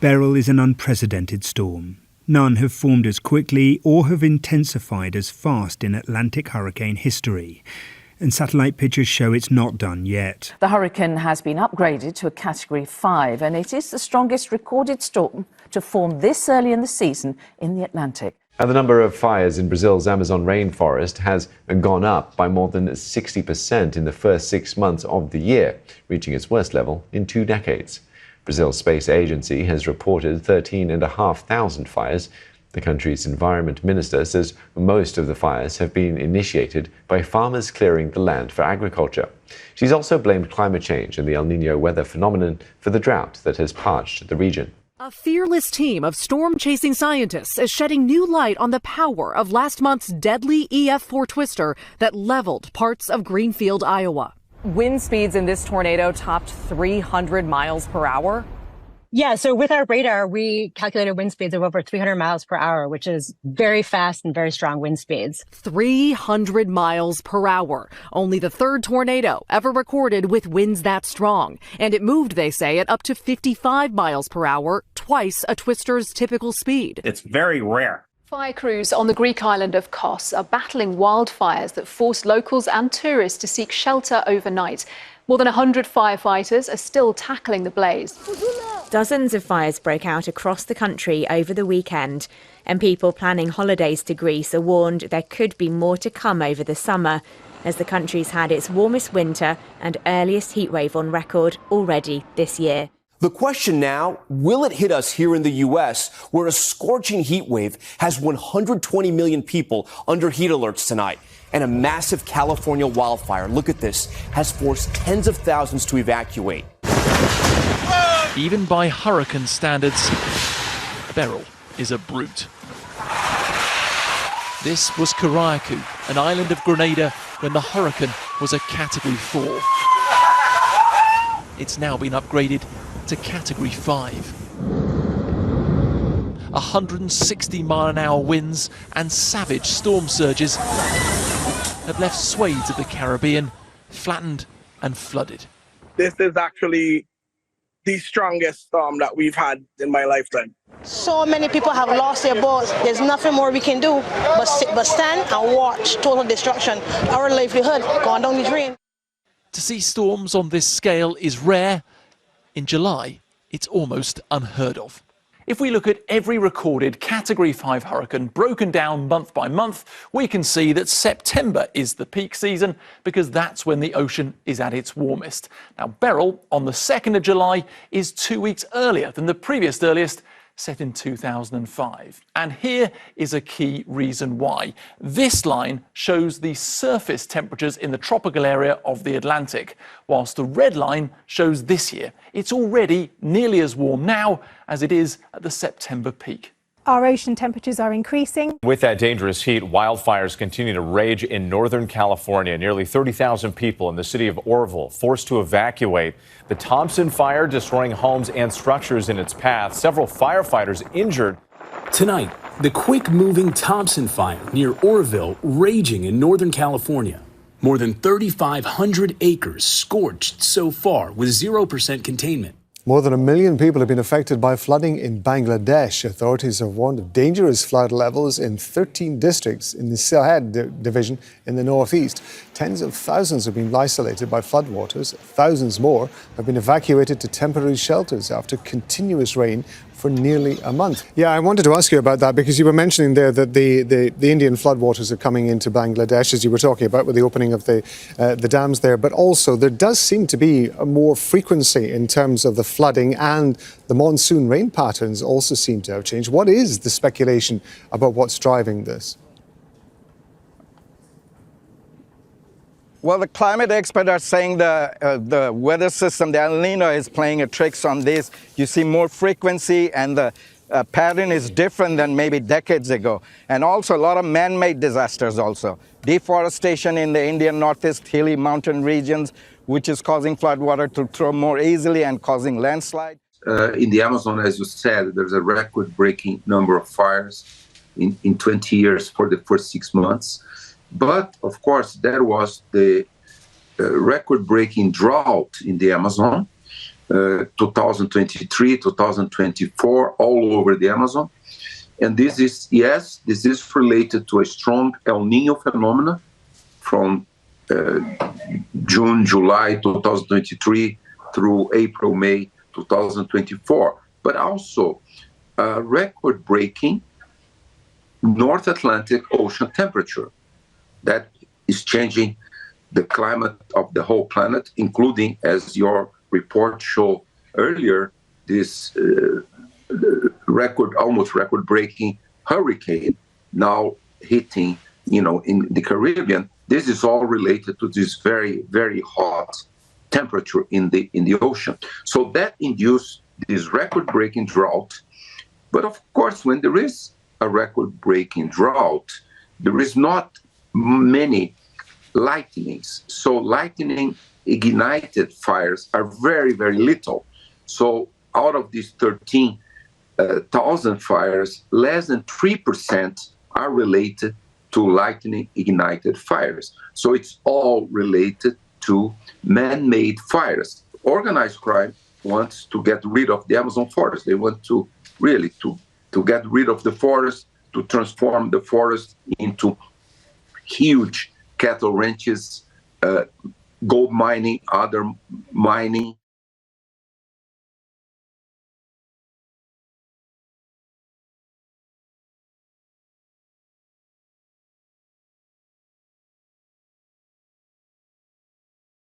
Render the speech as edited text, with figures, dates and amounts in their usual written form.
Beryl is an unprecedented storm. None have formed as quickly or have intensified as fast in Atlantic hurricane history. And satellite pictures show it's not done yet. The hurricane has been upgraded to a Category 5, and it is the strongest recorded storm to form this early in the season in the Atlantic. And the number of fires in Brazil's Amazon rainforest has gone up by more than 60% in the first 6 months of the year, reaching its worst level in 2 decades. Brazil's space agency has reported 13,500 fires. The country's environment minister says most of the fires have been initiated by farmers clearing the land for agriculture. She's also blamed climate change and the El Niño weather phenomenon for the drought that has parched the region. A fearless team of storm-chasing scientists is shedding new light on the power of last month's deadly EF4 twister that leveled parts of Greenfield, Iowa. Wind speeds in this tornado topped 300 miles per hour. Yeah, so with our radar, we calculated wind speeds of over 300 miles per hour, which is very fast and very strong wind speeds. 300 miles per hour. Only the third tornado ever recorded with winds that strong. And it moved, they say, at up to 55 miles per hour, twice a twister's typical speed. It's very rare. Fire crews on the Greek island of Kos are battling wildfires that forced locals and tourists to seek shelter overnight. More than 100 firefighters are still tackling the blaze. Dozens of fires broke out across the country over the weekend, and people planning holidays to Greece are warned there could be more to come over the summer, as the country's had its warmest winter and earliest heatwave on record already this year. The question now, will it hit us here in the U.S., where a scorching heat wave has 120 million people under heat alerts tonight? And a massive California wildfire, look at this, has forced tens of thousands to evacuate. Even by hurricane standards, Beryl is a brute. This was Carayacu, an island of Grenada, when the hurricane was a Category 4. It's now been upgraded to Category 5. 160-mile-an-hour winds and savage storm surges have left swathes of the Caribbean flattened and flooded. This is actually the strongest storm that we've had in my lifetime. So many people have lost their boats. There's nothing more we can do but stand and watch total destruction. Our livelihood going down the drain. To see storms on this scale is rare. In July, it's almost unheard of. If we look at every recorded Category 5 hurricane broken down month by month, we can see that September is the peak season because that's when the ocean is at its warmest. Now, Beryl, on the 2nd of July, is 2 weeks earlier than the previous earliest, set in 2005. And here is a key reason why. This line shows the surface temperatures in the tropical area of the Atlantic, whilst the red line shows this year. It's already nearly as warm now as it is at the September peak. Our ocean temperatures are increasing. With that dangerous heat, wildfires continue to rage in Northern California. Nearly 30,000 people in the city of Oroville forced to evacuate. The Thompson fire destroying homes and structures in its path. Several firefighters injured. Tonight, the quick-moving Thompson fire near Oroville raging in Northern California. More than 3,500 acres scorched so far with 0% containment. More than 1 million people have been affected by flooding in Bangladesh. Authorities have warned of dangerous flood levels in 13 districts in the Sylhet division in the northeast. Tens of thousands have been isolated by floodwaters. Thousands more have been evacuated to temporary shelters after continuous rain for nearly a month. Yeah, I wanted to ask you about that because you were mentioning there that the Indian floodwaters are coming into Bangladesh, as you were talking about with the opening of the dams there. But also there does seem to be a more frequency in terms of the flooding, and the monsoon rain patterns also seem to have changed. What is the speculation about what's driving this? Well, the climate experts are saying the weather system, the El Niño, is playing a tricks on this. You see more frequency, and the pattern is different than maybe decades ago. And also a lot of man-made disasters also. Deforestation in the Indian Northeast hilly mountain regions, which is causing floodwater to throw more easily and causing landslide. In the Amazon, as you said, there's a record-breaking number of fires in 20 years for the first 6 months. But, of course, there was the record-breaking drought in the Amazon. 2023, 2024, all over the Amazon. And this is related to a strong El Nino phenomena from June, July 2023 through April, May 2024, but also record-breaking North Atlantic Ocean temperature that is changing the climate of the whole planet, including, as your report showed earlier, this almost record-breaking hurricane now hitting, in the Caribbean. This is all related to this very, very hot temperature in the ocean. So that induced this record-breaking drought. But of course, when there is a record-breaking drought, there is not many lightnings. So lightning ignited fires are very, very little. So out of these 13,000 fires, less than 3% are related to lightning ignited fires. So it's all related to man-made fires. Organized crime wants to get rid of the Amazon forest. They want to really to get rid of the forest, to transform the forest into huge cattle ranches, gold mining, other mining.